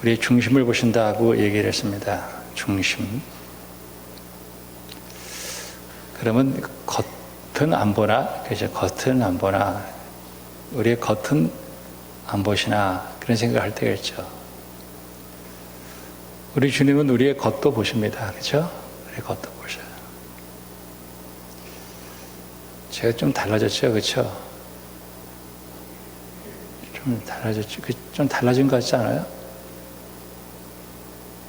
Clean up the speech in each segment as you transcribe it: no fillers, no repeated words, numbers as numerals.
우리의 중심을 보신다고 얘기를 했습니다. 중심. 그러면 겉은 안 보나? 그죠? 겉은 안 보나? 우리의 겉은 안 보시나? 그런 생각을 할 때가 있죠. 우리 주님은 우리의 겉도 보십니다. 그죠? 우리의 겉도 보셔요. 제가 좀 달라졌죠? 그죠? 좀 달라졌죠? 좀 달라진 것 같지 않아요?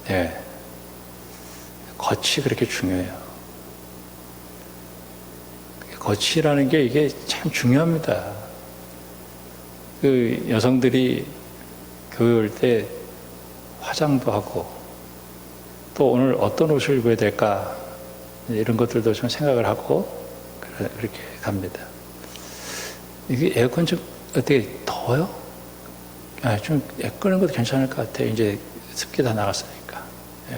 네. 겉이 그렇게 중요해요. 겉이라는 게 이게 참 중요합니다. 그 여성들이 교회 올 때 화장도 하고 또 오늘 어떤 옷을 입어야 될까 이런 것들도 좀 생각을 하고 그렇게 갑니다. 이게 에어컨 좀 어떻게 더워요? 좀 끄는 것도 괜찮을 것 같아요. 이제 습기 다 나갔으니까. 네.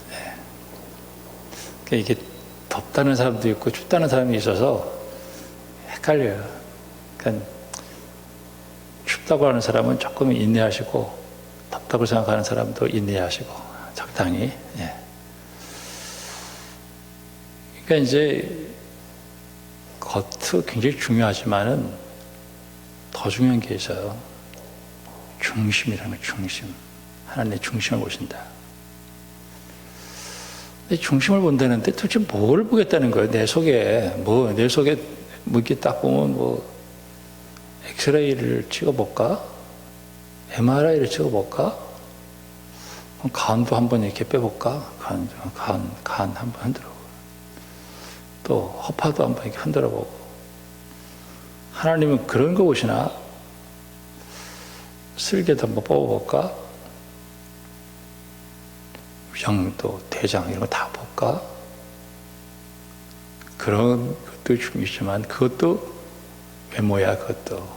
네. 그러니까 이게 덥다는 사람도 있고 춥다는 사람이 있어서 헷갈려요. 그러니까 춥다고 하는 사람은 조금 인내하시고 덥다고 생각하는 사람도 인내하시고 적당히. 예. 그러니까 이제 겉도 굉장히 중요하지만은 더 중요한 게 있어요. 중심이라는 거, 중심. 하나님의 중심을 보신다. 중심을 본다는데 도대체 뭘 보겠다는 거예요? 내 속에 내 속에 이렇게 딱 보면 엑스레이를 찍어볼까? MRI를 찍어볼까? 간도 한번 이렇게 빼볼까? 간 한번 흔들어보고 또 허파도 한번 이렇게 흔들어보고. 하나님은 그런 거 보시나? 쓸개도 한번 뽑아볼까? 위장도 대장 이런 거 다 볼까? 그런 것도 중요하지만 그것도 외모야. 그것도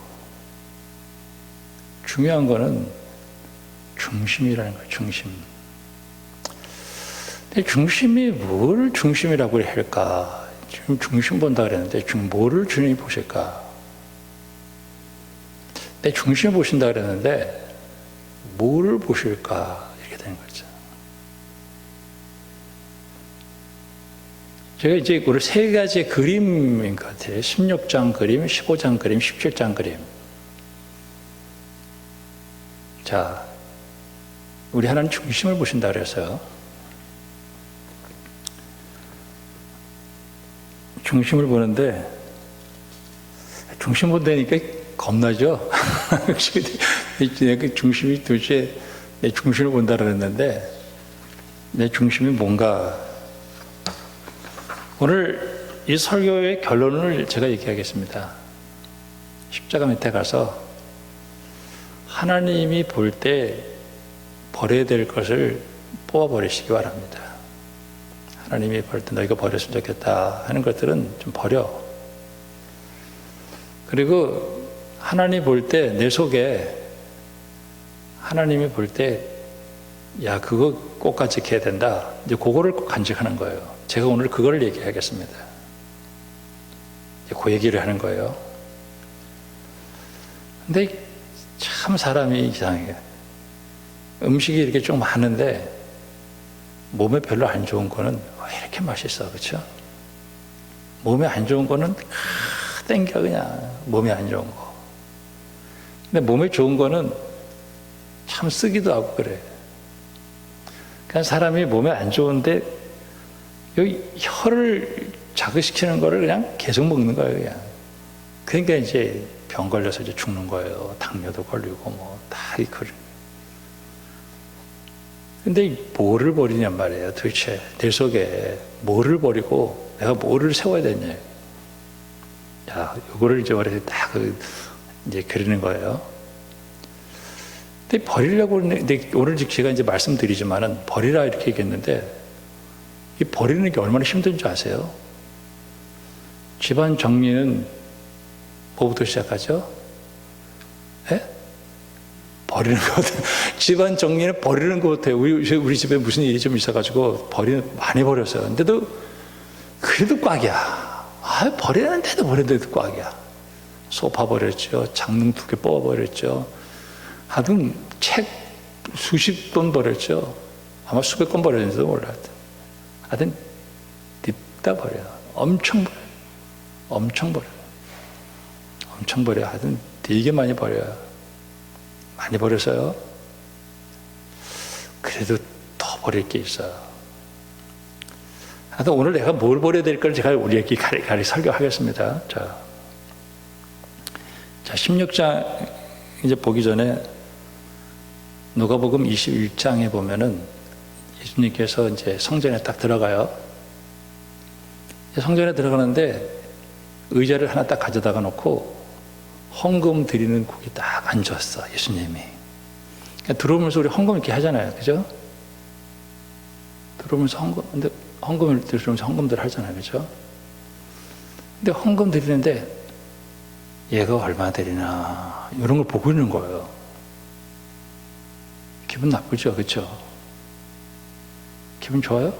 중요한 거는 중심이라는 거예요. 중심. 근데 중심이 뭘 중심이라고 할까? 지금 중심 본다 그랬는데 뭐를 주님이 보실까? 내 중심을 보신다 그랬는데 뭐를 보실까? 이렇게 되는 거죠. 제가 이제 오늘 세 가지 그림인 것 같아요. 16장 그림, 15장 그림, 17장 그림. 자, 우리 하나님 중심을 보신다 그래서요. 중심을 보는데 중심 본다니까 겁나죠? 내 중심이 도대체 내 중심을 본다 그랬는데 내 중심이 뭔가. 오늘 이 설교의 결론을 제가 얘기하겠습니다. 십자가 밑에 가서 하나님이 볼 때 버려야 될 것을 뽑아버리시기 바랍니다. 하나님이 볼 때 너 이거 버렸으면 좋겠다 하는 것들은 좀 버려. 그리고 하나님이 볼 때 내 속에 하나님이 볼 때 야 그거 꼭 간직해야 된다. 이제 그거를 꼭 간직하는 거예요. 제가 오늘 그걸 얘기하겠습니다. 그 얘기를 하는 거예요. 근데 참 사람이 이상해요. 음식이 이렇게 좀 많은데 몸에 별로 안 좋은 거는 왜 이렇게 맛있어, 그렇죠? 몸에 안 좋은 거는 땡겨 그냥. 몸에 안 좋은 거. 근데 몸에 좋은 거는 참 쓰기도 하고 그래. 그냥 사람이 몸에 안 좋은데 여기 혀를 자극시키는 거를 그냥 계속 먹는 거예요, 그냥. 그러니까 이제 병 걸려서 이제 죽는 거예요. 당뇨도 걸리고 다 이거. 근데 뭐를 버리냔 말이에요, 도대체. 내 속에 뭐를 버리고 내가 뭐를 세워야 되냐. 자, 이거를 이제 딱 이제 그리는 거예요. 근데 버리려고 하는데 오늘 제가 이제 말씀드리지만은 버리라 이렇게 얘기했는데 이 버리는 게 얼마나 힘든 줄 아세요? 집안 정리는 뭐부터 시작하죠? 예? 버리는 것. 집안 정리는 버리는 것 같아요. 우리 집에 무슨 일이 좀 있어가지고 많이 버렸어요. 근데도 그래도 꽉이야. 버리는데도 꽉이야. 소파 버렸죠. 장롱 2개 뽑아버렸죠. 하여튼 책 수십 권 버렸죠. 아마 수백 권 버렸는지도 몰라요. 하여튼 딥다 버려요. 엄청 버려요. 엄청 버려요. 엄청 버려요. 하여튼 되게 많이 버려요. 많이 버렸어요. 그래도 더 버릴 게 있어요. 하여튼 오늘 내가 뭘 버려야 될까를 제가 우리에게 가리 설교하겠습니다. 자, 16장 이제 보기 전에 누가복음 21장에 보면은 예수님께서 이제 성전에 딱 들어가요. 성전에 들어가는데 의자를 하나 딱 가져다가 놓고 헌금 드리는 곳에 딱 앉았어, 예수님이. 그러니까 들어오면서 우리 헌금 이렇게 하잖아요. 그죠? 들어오면서 근데 헌금을 들으면서 헌금들 하잖아요. 그죠? 근데 헌금 드리는데 얘가 얼마 드리나 이런 걸 보고 있는 거예요. 기분 나쁘죠? 그렇죠? 기분 좋아요?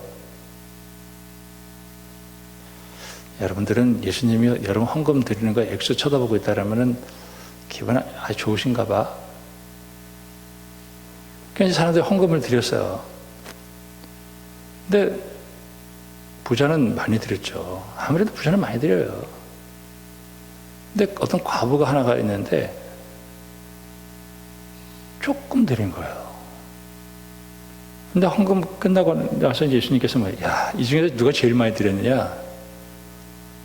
여러분들은 예수님이 여러분 헌금 드리는 거 액수 쳐다보고 있다라면은 기분 아주 좋으신가 봐. 그러니까 사람들이 헌금을 드렸어요. 근데 부자는 많이 드렸죠. 아무래도 부자는 많이 드려요. 근데 어떤 과부가 하나가 있는데 조금 드린 거예요. 근데 헌금 끝나고 나서 예수님께서 야, 이 중에서 누가 제일 많이 드렸느냐?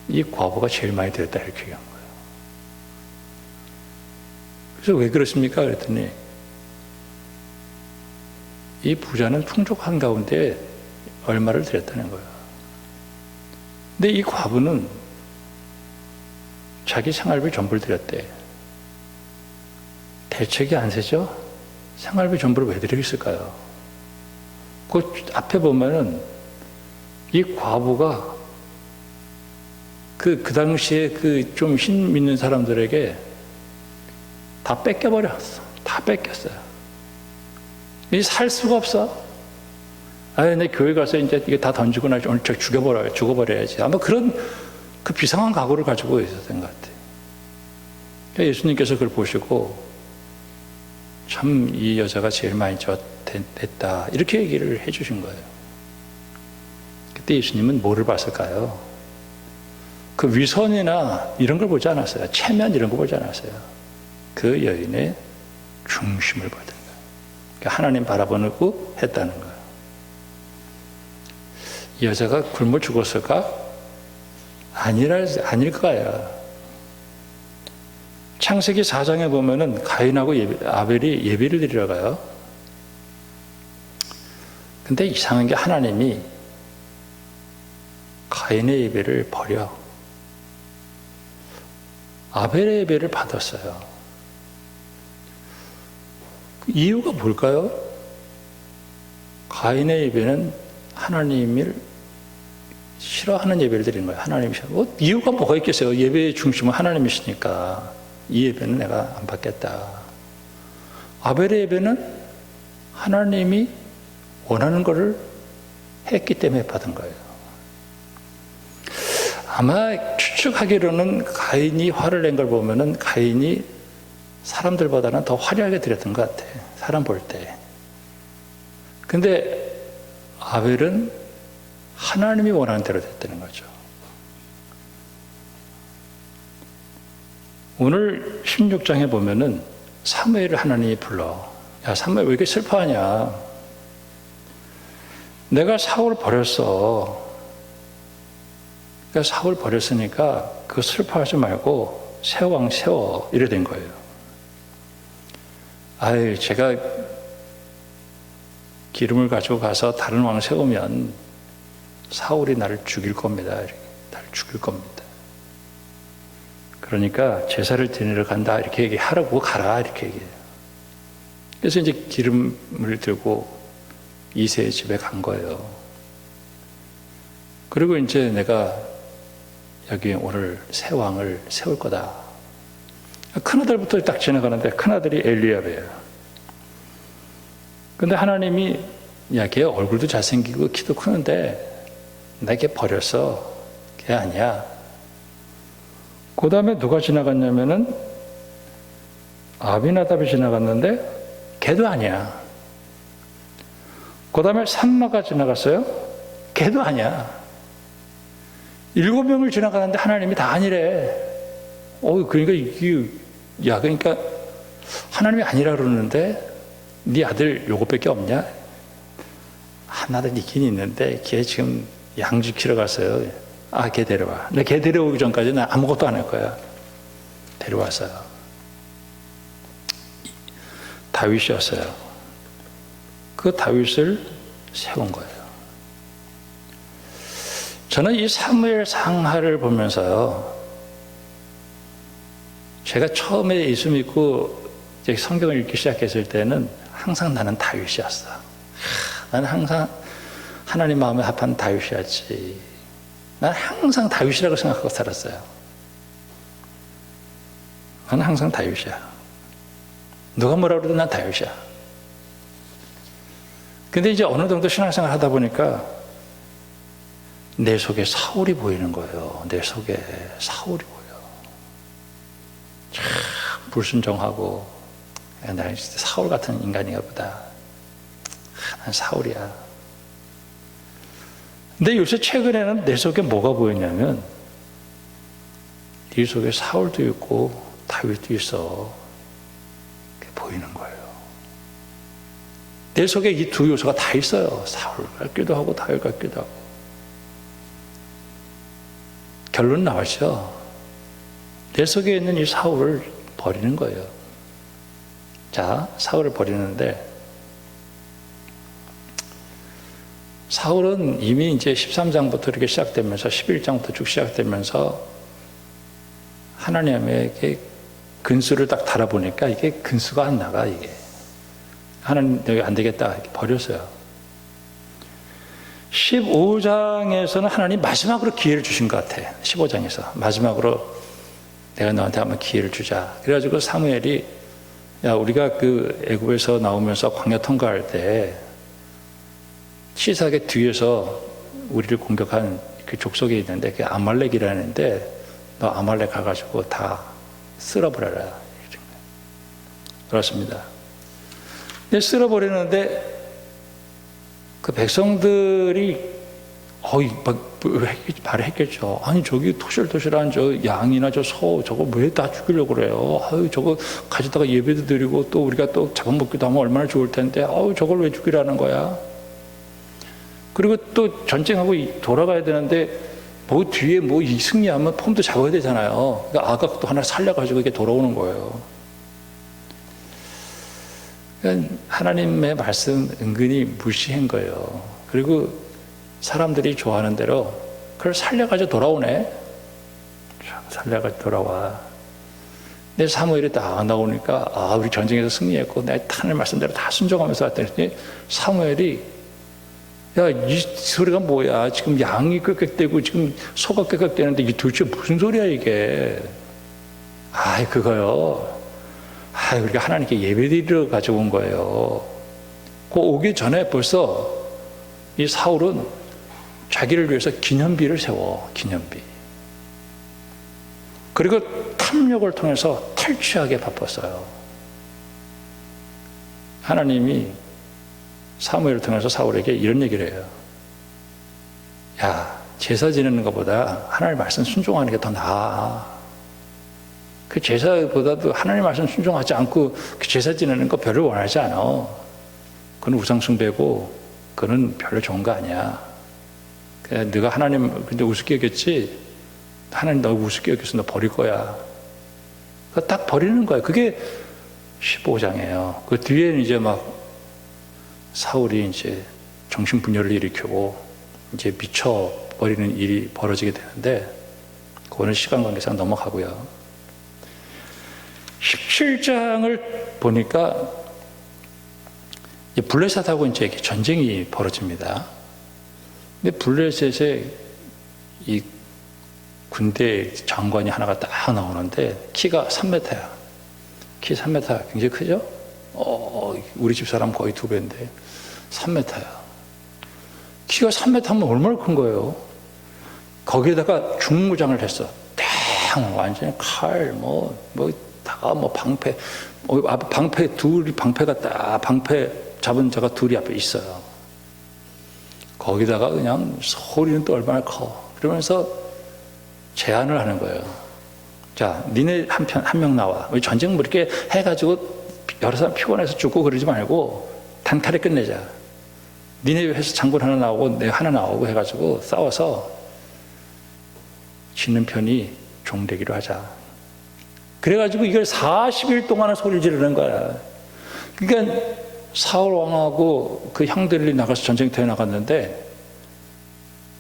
이 과부가 제일 많이 드렸다 이렇게 얘기한 거예요. 그래서 왜 그렇습니까? 그랬더니 이 부자는 풍족한 가운데 얼마를 드렸다는 거예요. 근데 이 과부는 자기 생활비 전부를 드렸대. 대책이 안 세죠? 생활비 전부를 왜 드리겠을까요? 그 앞에 보면은 이 과부가 그 당시에 그 좀 힘 있는 사람들에게 다 뺏겨버렸어. 다 뺏겼어요. 이 살 수가 없어. 내 교회 가서 이제 이게 다 던지고 나서 오늘 죽어버려야지. 아마 그런 그 비상한 각오를 가지고 있었던 것 같아요. 그러니까 예수님께서 그걸 보시고 참 이 여자가 제일 많이 됐다. 이렇게 얘기를 해 주신 거예요. 그때 예수님은 뭐를 봤을까요? 그 위선이나 이런 걸 보지 않았어요. 체면 이런 거 보지 않았어요. 그 여인의 중심을 보던 거예요. 그러니까 하나님 바라보고 했다는 거예요. 이 여자가 굶어 죽었을까? 아닐 거예요. 창세기 4장에 보면은 가인하고 아벨이 예배를 드리러 가요. 근데 이상한 게 하나님이 가인의 예배를 버려 아벨의 예배를 받았어요. 이유가 뭘까요? 가인의 예배는 하나님을 싫어하는 예배를 드리는 거예요. 하나님이 이유가 뭐가 있겠어요? 예배의 중심은 하나님이시니까 이 예배는 내가 안 받겠다. 아벨의 예배는 하나님이 원하는 것을 했기 때문에 받은 거예요. 아마 추측하기로는 가인이 화를 낸 걸 보면은 가인이 사람들보다는 더 화려하게 드렸던 것 같아. 사람 볼 때. 근데 아벨은 하나님이 원하는 대로 됐다는 거죠. 오늘 16장에 보면은 사무엘을 하나님이 불러. 야, 사무엘 왜 이렇게 슬퍼하냐? 내가 사울 버렸어. 그러니까 사울 버렸으니까 그거 슬퍼하지 말고 새 왕 세워. 이래 된 거예요. 제가 기름을 가지고 가서 다른 왕 세우면 사울이 나를 죽일 겁니다. 나를 죽일 겁니다. 그러니까 제사를 드리러 간다. 이렇게 얘기하라고 가라. 이렇게 얘기해요. 그래서 이제 기름을 들고 이새의 집에 간 거예요. 그리고 이제 내가 여기 오늘 새 왕을 세울 거다. 큰아들부터 딱 지나가는데 큰아들이 엘리압이에요. 근데 하나님이 걔 얼굴도 잘생기고 키도 크는데 나 걔 버렸어. 걔 아니야. 그 다음에 누가 지나갔냐면은 아비나답이 지나갔는데 걔도 아니야. 그 다음에 삼마가 지나갔어요. 걔도 아니야. 7명을 지나가는데 하나님이 다 아니래. 그러니까 그러니까 하나님이 아니라 그러는데 네 아들 요것밖에 없냐? 하나는 있긴 있는데 걔 지금 양 지키러 갔어요. 걔 데려와. 근데 걔 데려오기 전까지는 아무것도 안 할 거야. 데려왔어요. 다윗이었어요. 그 다윗을 세운 거예요. 저는 이 사무엘 상하를 보면서요, 제가 처음에 예수 믿고 성경을 읽기 시작했을 때는 항상 나는 다윗이었어. 나는 항상 하나님 마음에 합한 다윗이었지. 나는 항상 다윗이라고 생각하고 살았어요. 나는 항상 다윗이야. 누가 뭐라 그래도 난 다윗이야. 근데 이제 어느 정도 신앙생활 하다 보니까 내 속에 사울이 보이는 거예요. 내 속에 사울이 보여. 참 불순종하고, 나 진짜 사울 같은 인간인가 보다. 난 사울이야. 근데 요새 최근에는 내 속에 뭐가 보이냐면, 네 속에 사울도 있고 다윗도 있어. 그게 보이는 거예요. 내 속에 이 두 요소가 다 있어요. 사울 같기도 하고 다윗 같기도 하고. 결론 나왔죠. 내 속에 있는 이 사울을 버리는 거예요. 자, 사울을 버리는데, 사울은 이미 이제 13장부터 이렇게 시작되면서 11장부터 쭉 시작되면서 하나님에게 근수를 딱 달아보니까 이게 근수가 안 나가, 이게. 하나님, 여기 안 되겠다. 이렇게 버렸어요. 15장에서는 하나님 마지막으로 기회를 주신 것 같아. 15장에서. 마지막으로 내가 너한테 한번 기회를 주자. 그래가지고 사무엘이, 야, 우리가 그 애굽에서 나오면서 광야 통과할 때 시삭의 뒤에서 우리를 공격한 그 족속이 있는데 그게 아말렉이라는데 너 아말렉 가가지고 다 쓸어버려라. 그렇습니다. 근데 쓸어버리는데 그 백성들이 말을 했겠죠. 아니 저기 토실토실한 저 양이나 저 소 저거 왜 다 죽이려고 그래요? 저거 가져다가 예배도 드리고 또 우리가 또 잡아먹기도 하면 얼마나 좋을 텐데 저걸 왜 죽이라는 거야? 그리고 또 전쟁하고 돌아가야 되는데 뭐 뒤에 뭐 이 승리하면 폼도 잡아야 되잖아요. 그러니까 아각도 하나 살려가지고 이렇게 돌아오는 거예요. 그러니까 하나님의 말씀 은근히 무시한 거예요. 그리고 사람들이 좋아하는 대로 그걸 살려가지고 돌아오네. 살려가지고 돌아와. 근데 사무엘이 딱 나오니까 우리 전쟁에서 승리했고 내 하나님 말씀대로 다 순종하면서 왔더니 사무엘이 야, 이 소리가 뭐야? 지금 양이 끄덕대고 지금 소가 끄덕대는데 이게 도대체 무슨 소리야 이게? 그거요. 우리가 하나님께 예배드리러 가져온 거예요. 그 오기 전에 벌써 이 사울은 자기를 위해서 기념비를 세워. 기념비. 그리고 탐욕을 통해서 탈취하게 바빴어요. 하나님이 사무엘을 통해서 사울에게 이런 얘기를 해요. 야, 제사 지내는 것보다 하나님 말씀 순종하는 게 더 나아. 그 제사보다도 하나님 말씀 순종하지 않고 그 제사 지내는 거 별로 원하지 않아. 그건 우상숭배고 그건 별로 좋은 거 아니야. 그냥 네가 하나님 근데 우습게 여겼지? 하나님 너 우습게 여겼어. 너 버릴 거야. 딱 버리는 거야. 그게 15장이에요. 그 뒤에는 이제 막 사울이 이제 정신분열을 일으키고 이제 미쳐버리는 일이 벌어지게 되는데 그거는 시간 관계상 넘어가고요. 17장을 보니까 블레셋하고 이제 전쟁이 벌어집니다. 근데 블레셋의 이 군대 장관이 하나가 딱 나오는데 키가 3m야. 키 3m 굉장히 크죠? 우리 집 사람 거의 2배인데 3m야. 키가 3m면 얼마나 큰 거예요? 거기에다가 중무장을 했어. 딱 완전히 칼 다 나가 뭐 방패 방패가 딱 방패 잡은 자가 둘이 앞에 있어요. 거기다가 그냥 소리는 또 얼마나 커. 그러면서 제안을 하는 거예요. 자, 니네 한 명 나와. 우리 전쟁 뭐 이렇게 해가지고 여러 사람 피곤해서 죽고 그러지 말고 단칼에 끝내자. 니네 회사 장군 하나 나오고 내 하나 나오고 해가지고 싸워서 지는 편이 종되기로 하자. 그래가지고 이걸 40일 동안 소리를 지르는 거야. 그러니까 사울 왕하고 그 형들이 나가서 전쟁터에 나갔는데,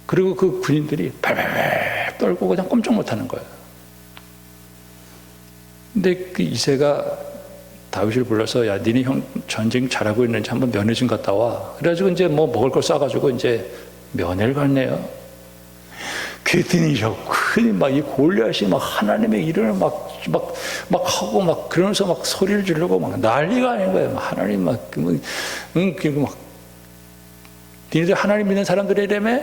그리고 그 군인들이 발발 떨고 그냥 꼼짝 못하는 거야. 근데 그 이새가 다윗을 불러서, 야, 니네 형 전쟁 잘하고 있는지 한번 면회 좀 갔다 와. 그래가지고 이제 뭐 먹을 걸 싸가지고 이제 면회를 갔네요. 그랬더니 막 이 골리앗이 막 하나님의 일을 막 하고 막 그러면서 막 소리를 지르고 막 난리가 아닌 거예요. 막 하나님 막 니네들 하나님 믿는 사람들이라며?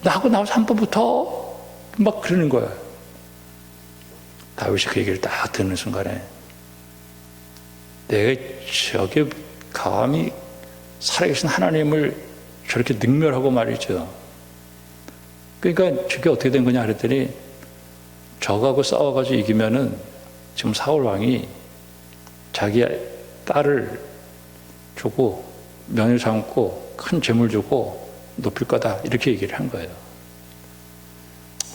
나하고 나와서 한 번 붙어? 막 그러는 거예요. 다윗이 그 얘기를 딱 듣는 순간에, 내가 저게 감히 살아계신 하나님을 저렇게 능멸하고 말이죠. 그러니까 저게 어떻게 된 거냐 그랬더니, 저하고 싸워가지고 이기면은 지금 사울 왕이 자기 딸을 주고 면을 삼고 큰 재물 주고 높일 거다, 이렇게 얘기를 한 거예요.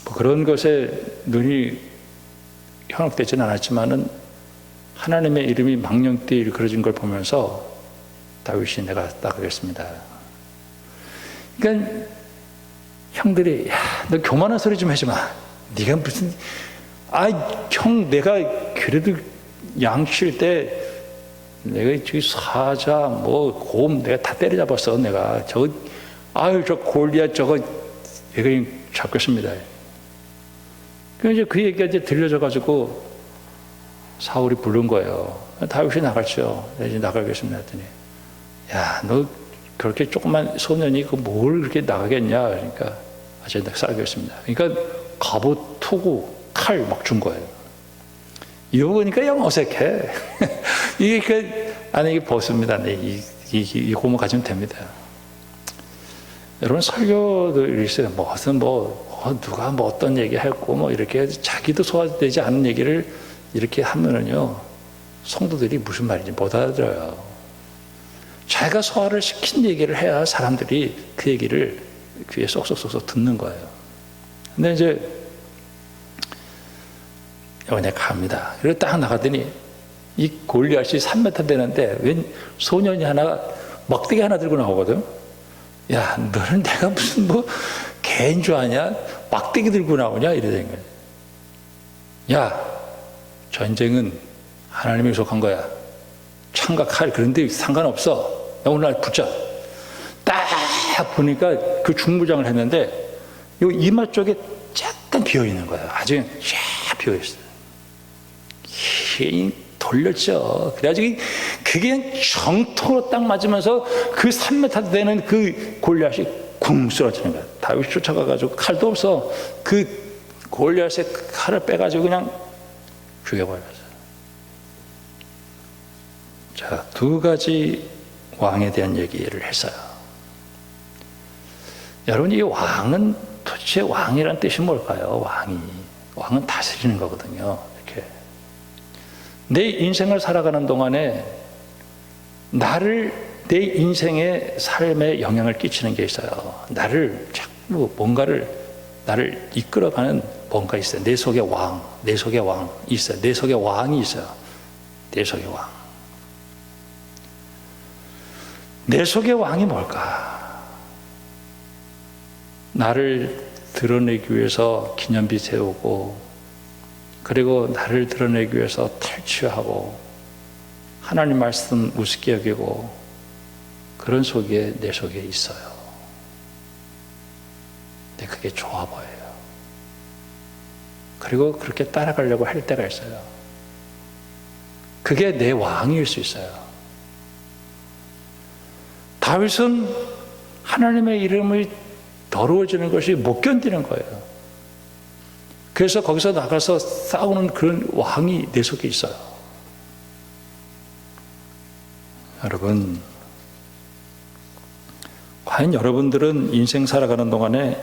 뭐 그런 것에 눈이 현혹되지는 않았지만은 하나님의 이름이 망령되이 일컬어진 걸 보면서 다윗이 내가 나가겠습니다. 그러니까 형들이, 야, 너 교만한 소리 좀 하지 마. 네가 무슨, 형, 내가 그래도 양칠 때 내가 저기 사자, 뭐 곰 내가 다 때려잡았어. 내가 저 골리앗 저거 내가 잡겠습니다. 그래서 그 얘기가 이제 들려져 가지고 사울이 부른 거예요. 다윗이 나갔죠. 이제 나가겠습니다 했더니, 야, 너 그렇게 조그만 소년이 그 뭘 그렇게 나가겠냐. 그러니까 제가 싸우겠습니다. 그러니까 갑옷, 투구, 칼 막 준 거예요. 이거 보니까 영 어색해. 이게 이게 벗습니다. 이 고무 가지면 됩니다. 여러분, 설교도 있어요. 무슨 누가 어떤 얘기 했고 이렇게 자기도 소화되지 않은 얘기를 이렇게 하면은요, 성도들이 무슨 말인지 못 알아들어요. 자기가 소화를 시킨 얘기를 해야 사람들이 그 얘기를 귀에 쏙쏙쏙 듣는 거예요. 근데 이제 내가 갑니다. 그리고 딱 나가더니 이 골리앗이 3m 되는데 웬 소년이 하나 막대기 하나 들고 나오거든. 야, 너는 내가 무슨 개인 줄 아냐? 막대기 들고 나오냐? 이러는 거예요. 야, 전쟁은 하나님이 속한 거야. 창과 칼 그런데 상관없어. 야, 오늘 붙자. 딱 보니까 그 중무장을 했는데 요 이마 쪽에 약간 비어 있는 거예요. 아주 쫙 비어 있어요. 힘이 돌렸죠. 그래가지고 그게 정통으로 딱 맞으면서 그 3m 되는 그 골리앗이 쿵 쓰러지는 거예요. 다윗이 쫓아가가지고 칼도 없어. 그 골리앗의 칼을 빼가지고 그냥 죽여버렸어요. 자, 두 가지 왕에 대한 얘기를 했어요. 여러분, 이 왕은 도대체 왕이란 뜻이 뭘까요? 왕은 다스리는 거거든요. 이렇게 내 인생을 살아가는 동안에 내 인생의 삶에 영향을 끼치는 게 있어요. 나를 자꾸 나를 이끌어가는 뭔가 있어요. 내 속에 왕 있어요. 내 속에 왕이 있어요. 내 속에 왕. 내 속의 왕이 뭘까? 나를 드러내기 위해서 기념비 세우고, 그리고 나를 드러내기 위해서 탈취하고, 하나님 말씀 우습게 여기고, 그런 속에 내 속에 있어요. 근데 그게 좋아 보여요. 그리고 그렇게 따라가려고 할 때가 있어요. 그게 내 왕일 수 있어요. 다윗은 하나님의 이름이 더러워지는 것이 못 견디는 거예요. 그래서 거기서 나가서 싸우는 그런 왕이 내 속에 있어요. 여러분, 과연 여러분들은 인생 살아가는 동안에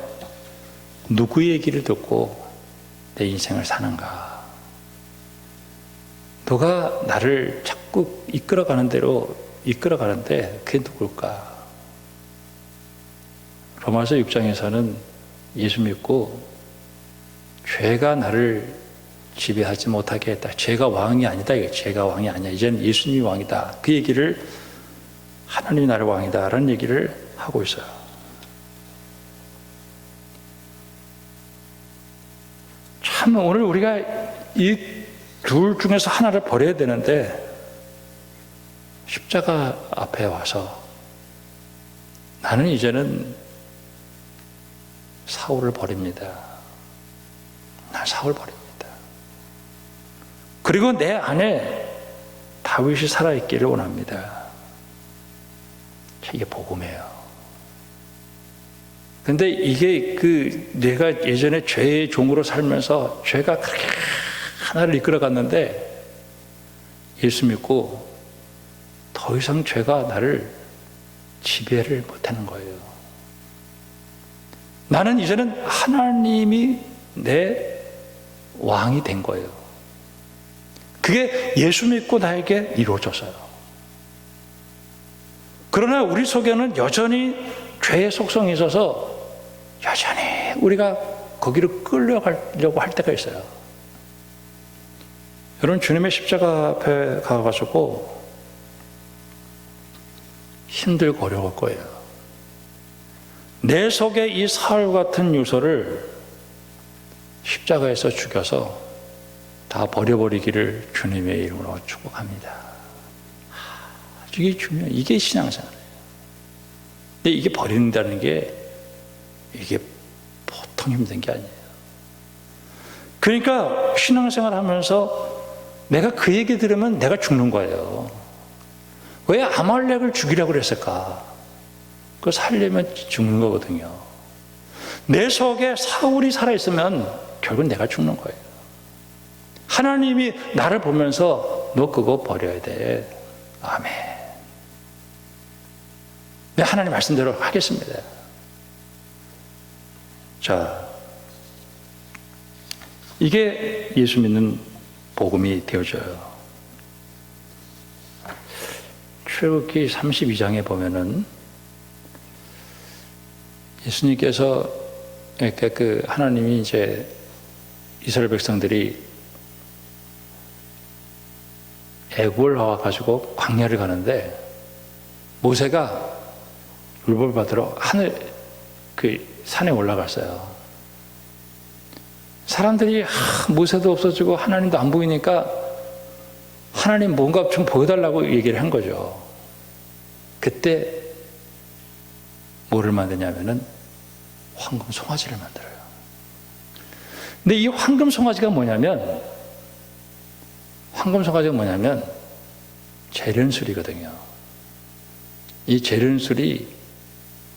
누구의 얘기를 듣고 내 인생을 사는가? 누가 나를 자꾸 이끌어가는 대로 이끌어가는데 그게 누굴까? 로마서 6장에서는 예수 믿고 죄가 나를 지배하지 못하게 했다. 죄가 왕이 아니다. 죄가 왕이 아니야. 이제는 예수님이 왕이다. 그 얘기를, 하나님이 나를 왕이다 라는 얘기를 하고 있어요. 참 오늘 우리가 이 둘 중에서 하나를 버려야 되는데 십자가 앞에 와서 나는 이제는 사울을 버립니다. 난 사울 버립니다. 그리고 내 안에 다윗이 살아있기를 원합니다. 이게 복음이에요. 근데 이게 내가 예전에 죄의 종으로 살면서 죄가 그렇게 하나를 이끌어갔는데 예수 믿고 더 이상 죄가 나를 지배를 못하는 거예요. 나는 이제는 하나님이 내 왕이 된 거예요. 그게 예수 믿고 나에게 이루어졌어요. 그러나 우리 속에는 여전히 죄의 속성이 있어서 여전히 우리가 거기로 끌려가려고 할 때가 있어요. 여러분, 주님의 십자가 앞에 가가지고 힘들고 어려울 거예요. 내 속에 이 사울 같은 요소를 십자가에서 죽여서 다 버려버리기를 주님의 이름으로 축복합니다. 이게 중요해요. 이게 신앙생활이에요. 근데 이게 버린다는 게 이게 보통 힘든 게 아니에요. 그러니까 신앙생활 하면서 내가 그 얘기 들으면 내가 죽는 거예요. 왜 아말렉을 죽이려고 그랬을까? 그거 살려면 죽는 거거든요. 내 속에 사울이 살아있으면 결국은 내가 죽는 거예요. 하나님이 나를 보면서 너 그거 버려야 돼. 아멘. 네, 하나님 말씀대로 하겠습니다. 자, 이게 예수 믿는 복음이 되어져요. 출애굽기 32장에 보면은 예수님께서 이렇게 하나님이 이제 이스라엘 백성들이 애굽을 나와가지고 광야를 가는데 모세가 율법을 받으러 하늘 산에 올라갔어요. 사람들이 모세도 없어지고 하나님도 안 보이니까 하나님 뭔가 좀 보여달라고 얘기를 한 거죠. 그때 뭐를 만드냐면은 황금 송아지를 만들어요. 근데 이 황금 송아지가 뭐냐면 재련술이거든요. 이 재련술이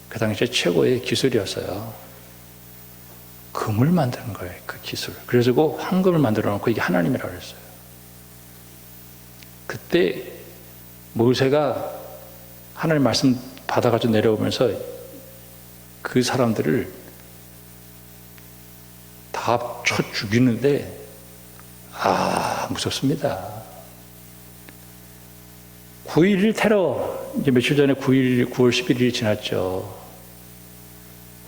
그 당시에 최고의 기술이었어요. 금을 만드는 거예요, 그 기술. 그래서 그 황금을 만들어 놓고 이게 하나님이라고 그랬어요. 그때 모세가 하나님 말씀 받아가지고 내려오면서 그 사람들을 다 쳐 죽이는데 무섭습니다. 9.11 테러, 이제 며칠 전에 9월 11일이 지났죠.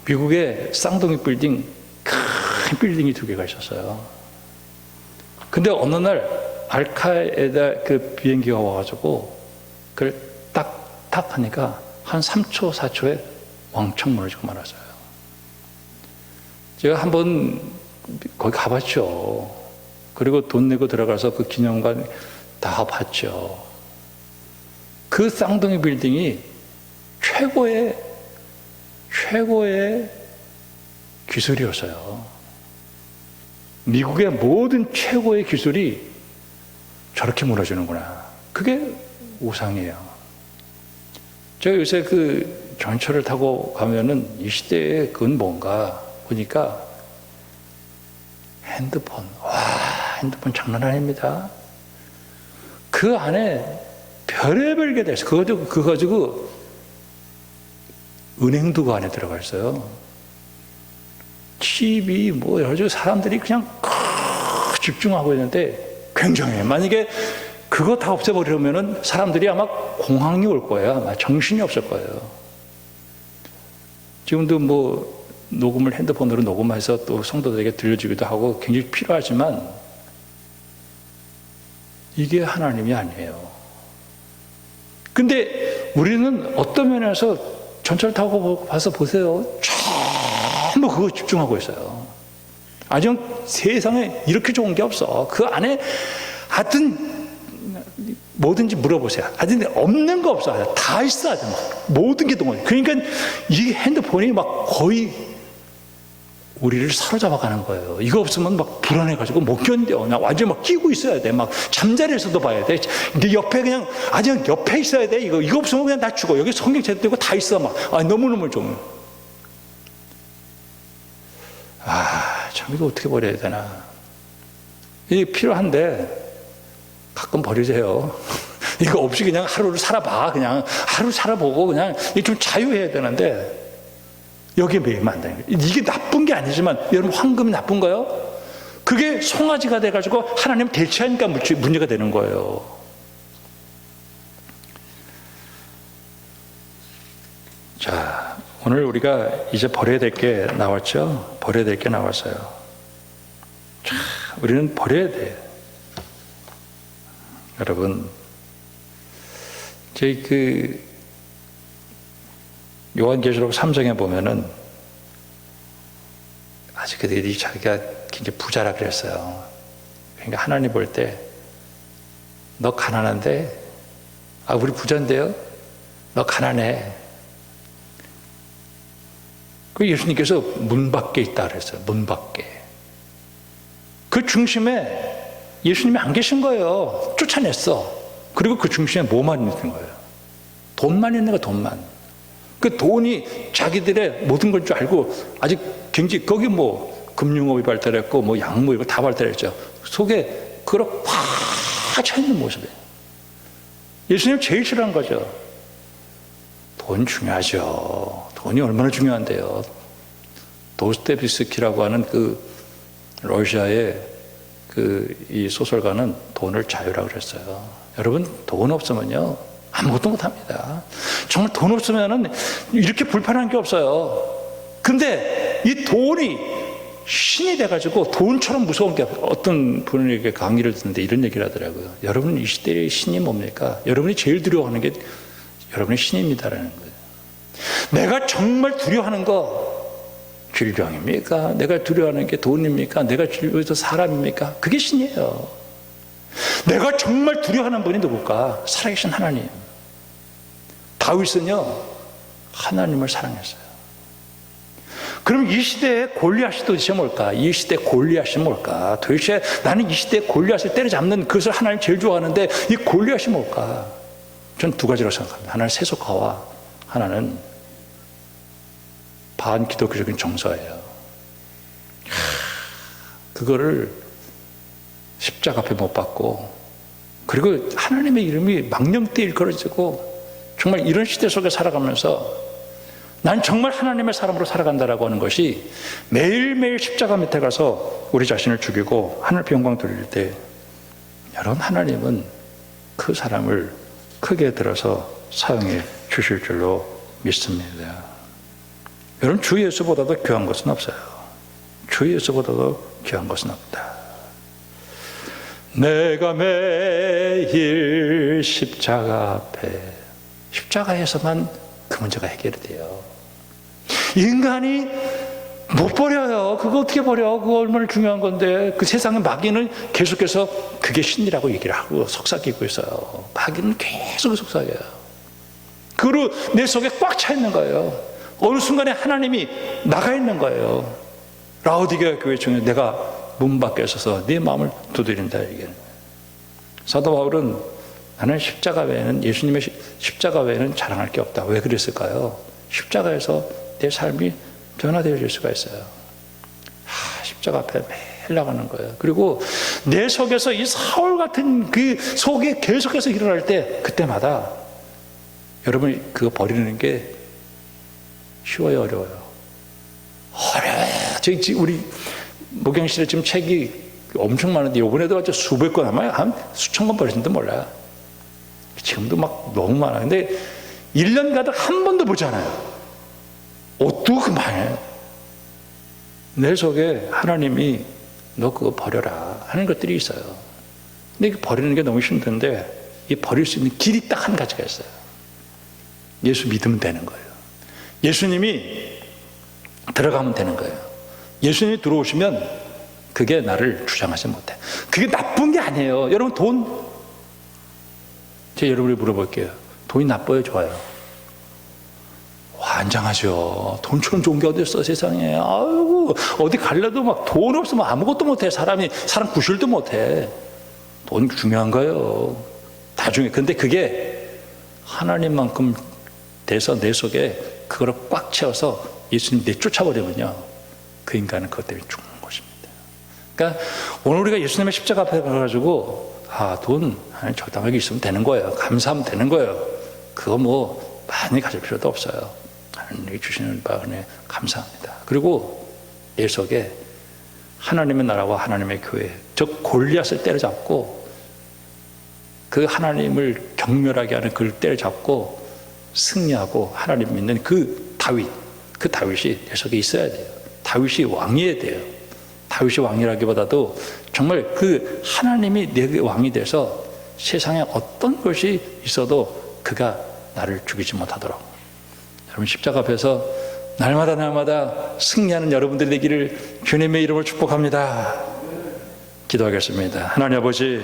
미국의 쌍둥이 빌딩, 큰 빌딩이 2개가 있었어요. 근데 어느 날 알카에다 그 비행기가 와가지고 그걸 딱 하니까 한 3초, 4초에 왕창 무너지고 말았어요. 제가 한번 거기 가봤죠. 그리고 돈 내고 들어가서 그 기념관 다 봤죠. 그 쌍둥이 빌딩이 최고의 기술이었어요. 미국의 모든 최고의 기술이 저렇게 무너지는구나. 그게 우상이에요. 제가 요새 그 전철을 타고 가면은 이 시대에 그건 뭔가 보니까 핸드폰 장난 아닙니다. 그 안에 별의별 게 됐어요. 그거 가지고 은행도 그 안에 들어가 있어요. 집이 뭐 여러 가지 사람들이 그냥 집중하고 있는데 굉장해. 만약에 그거 다 없애버리면은 사람들이 아마 공황이 올 거예요. 아마 정신이 없을 거예요. 지금도 뭐 녹음을 핸드폰으로 녹음해서 또 성도들에게 들려주기도 하고 굉장히 필요하지만 이게 하나님이 아니에요. 근데 우리는 어떤 면에서 전철 타고 봐서 보세요. 전부 그거 집중하고 있어요. 아직 세상에 이렇게 좋은 게 없어. 그 안에 하여튼 뭐든지 물어보세요. 하여튼 없는 거 없어. 다 있어. 아주 막 모든 게 동원. 그러니까 이 핸드폰이 막 거의 우리를 사로잡아가는 거예요. 이거 없으면 막 불안해가지고 못 견뎌. 나 완전 막 끼고 있어야 돼. 막 잠자리에서도 봐야 돼. 네 옆에 그냥 아주 옆에 있어야 돼. 이거 없으면 그냥 나 죽어. 여기 성경 제대로 다 있어. 막 너무너무 좀. 참 이거 어떻게 버려야 되나. 이게 필요한데 가끔 버리세요. 이거 없이 그냥 하루를 살아봐. 그냥 하루 살아보고 그냥 좀 자유해야 되는데 여기에 매이면 안 되는 거예요. 이게 나쁜 게 아니지만 여러분 황금이 나쁜가요? 그게 송아지가 돼가지고 하나님 대체하니까 문제가 되는 거예요. 자, 오늘 우리가 이제 버려야 될 게 나왔죠? 버려야 될 게 나왔어요. 자, 우리는 버려야 돼요. 여러분, 저희 요한계시록 3장에 보면은 아직 그들이 자기가 굉장히 부자라 그랬어요. 그러니까 하나님 볼 때 너 가난한데 우리 부자인데요? 너 가난해. 그 예수님께서 문 밖에 있다 그랬어요. 문 밖에. 그 중심에 예수님이 안 계신 거예요. 쫓아냈어. 그리고 그 중심에 뭐만 있는 거예요? 돈만 있는 거야, 돈만. 그 돈이 자기들의 모든 걸 줄 알고 아직 굉장히 거기 뭐 금융업이 발달했고 뭐 약물 이거 다 발달했죠. 속에 그렇게 꽉 차 있는 모습이에요. 예수님 제일 싫어한 거죠. 돈 중요하죠. 돈이 얼마나 중요한데요. 도스토옙스키라고 하는 러시아의 이 소설가는 돈을 자유라고 그랬어요. 여러분 돈 없으면요 아무것도 못합니다. 정말 돈 없으면은 이렇게 불편한 게 없어요. 근데 이 돈이 신이 돼가지고 돈처럼 무서운 게 어떤 분에게 강의를 듣는데 이런 얘기를 하더라고요. 여러분 이 시대의 신이 뭡니까? 여러분이 제일 두려워하는 게 여러분의 신입니다라는 거예요. 내가 정말 두려워하는 거 질병입니까? 내가 두려워하는 게 돈입니까? 내가 두려워해서 사람입니까? 그게 신이에요. 내가 정말 두려워하는 분이 누굴까? 살아계신 하나님. 다윗은요 하나님을 사랑했어요. 그럼 이 시대의 골리앗이 도대체 뭘까? 이 시대 골리앗이 뭘까? 도대체 나는 이 시대의 골리앗을 때려잡는 그것을 하나님 제일 좋아하는데 이 골리앗이 뭘까? 전 두 가지라고 생각합니다. 하나는 세속화와 하나는 반기독교적인 정서예요. 그거를 십자가 앞에 못 박고 그리고 하나님의 이름이 망령되이 일컬어지고 정말 이런 시대 속에 살아가면서 난 정말 하나님의 사람으로 살아간다라고 하는 것이 매일매일 십자가 밑에 가서 우리 자신을 죽이고 하늘 영광 돌릴 때 여러분 하나님은 그 사람을 크게 들어서 사용해 주실 줄로 믿습니다. 여러분 주 예수보다도 귀한 것은 없어요. 주 예수보다도 귀한 것은 없다. 내가 매일 십자가 앞에 십자가에서만 그 문제가 해결이 돼요. 인간이 못 버려요. 그거 어떻게 버려? 그거 얼마나 중요한 건데. 그 세상의 마귀는 계속해서 그게 신이라고 얘기를 하고 속삭이고 있어요. 마귀는 계속 속삭여요. 그리고 내 속에 꽉 차 있는 거예요. 어느 순간에 하나님이 나가 있는 거예요. 라오디게아 교회 중에 내가 문 밖에 서서 네 마음을 두드린다 얘기하는 거예요. 사도 바울은 나는 십자가 외에는 예수님의 십자가 외에는 자랑할 게 없다. 왜 그랬을까요? 십자가에서 내 삶이 변화되어질 수가 있어요. 십자가 앞에 해나가는 거예요. 그리고 내 속에서 이 사울 같은 그 속에 계속해서 일어날 때 그때마다 여러분이 그거 버리는 게 쉬워요, 어려워요? 어려워요. 우리 목양실에 지금 책이 엄청 많은데 이번에도 아주 수백 권 아마 한 수천 권 버리는데 몰라요. 지금도 막 너무 많아요. 근데 1년 가득 한 번도 보지 않아요. 옷도 그만해요. 내 속에 하나님이 너 그거 버려라 하는 것들이 있어요. 근데 이거 버리는 게 너무 힘든데 이 버릴 수 있는 길이 딱 한 가지가 있어요. 예수 믿으면 되는 거예요. 예수님이 들어가면 되는 거예요. 예수님이 들어오시면 그게 나를 주장하지 못해. 그게 나쁜 게 아니에요. 여러분 제가 여러분이 물어볼게요. 돈이 나빠요, 좋아요? 환장하죠. 돈처럼 좋은 게 어디 있어, 세상에. 아이고, 어디 갈래도 막 돈 없으면 아무것도 못해. 사람 구실도 못해. 돈 중요한 거예요. 다 중요해. 근데 그게 하나님만큼 돼서 내 속에 그거를 꽉 채워서 예수님 내쫓아버리면요, 그 인간은 그것 때문에 죽는 것입니다. 그러니까 오늘 우리가 예수님의 십자가 앞에 가가지고 돈 적당하게 있으면 되는 거예요. 감사하면 되는 거예요. 그거 뭐 많이 가질 필요도 없어요. 하나님이 주시는 바 은혜 감사합니다. 그리고 내 속에 하나님의 나라와 하나님의 교회, 즉 골리앗을 때려잡고 그 하나님을 경멸하게 하는 그를 때려잡고 승리하고 하나님 믿는 그 다윗이 내 속에 있어야 돼요. 다윗이 왕이어야 돼요. 다윗이 왕이라기보다도 정말 그 하나님이 내 왕이 돼서 세상에 어떤 것이 있어도 그가 나를 죽이지 못하도록, 여러분 십자가 앞에서 날마다 승리하는 여러분들 되기를 주님의 이름으로 축복합니다. 기도하겠습니다. 하나님 아버지,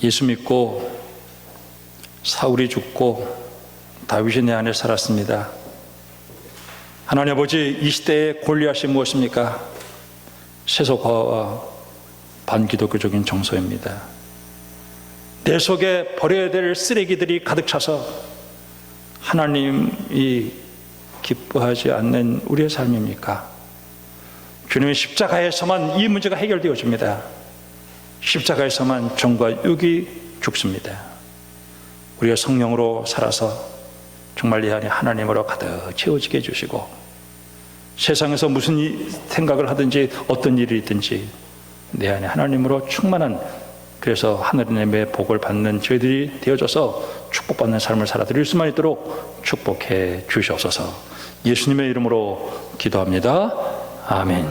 예수 믿고 사울이 죽고 다윗이 내 안에 살았습니다. 하나님 아버지, 이 시대의 골리앗이 무엇입니까? 세속화와 반기독교적인 정서입니다. 내 속에 버려야 될 쓰레기들이 가득 차서 하나님이 기뻐하지 않는 우리의 삶입니까? 주님의 십자가에서만 이 문제가 해결되어집니다. 십자가에서만 정과 육이 죽습니다. 우리가 성령으로 살아서 정말 내 안에 하나님으로 가득 채워지게 해주시고, 세상에서 무슨 생각을 하든지 어떤 일이 있든지 내 안에 하나님으로 충만한, 그래서 하나님의 복을 받는 저희들이 되어져서 축복받는 삶을 살아드릴 수만 있도록 축복해 주시옵소서. 예수님의 이름으로 기도합니다. 아멘.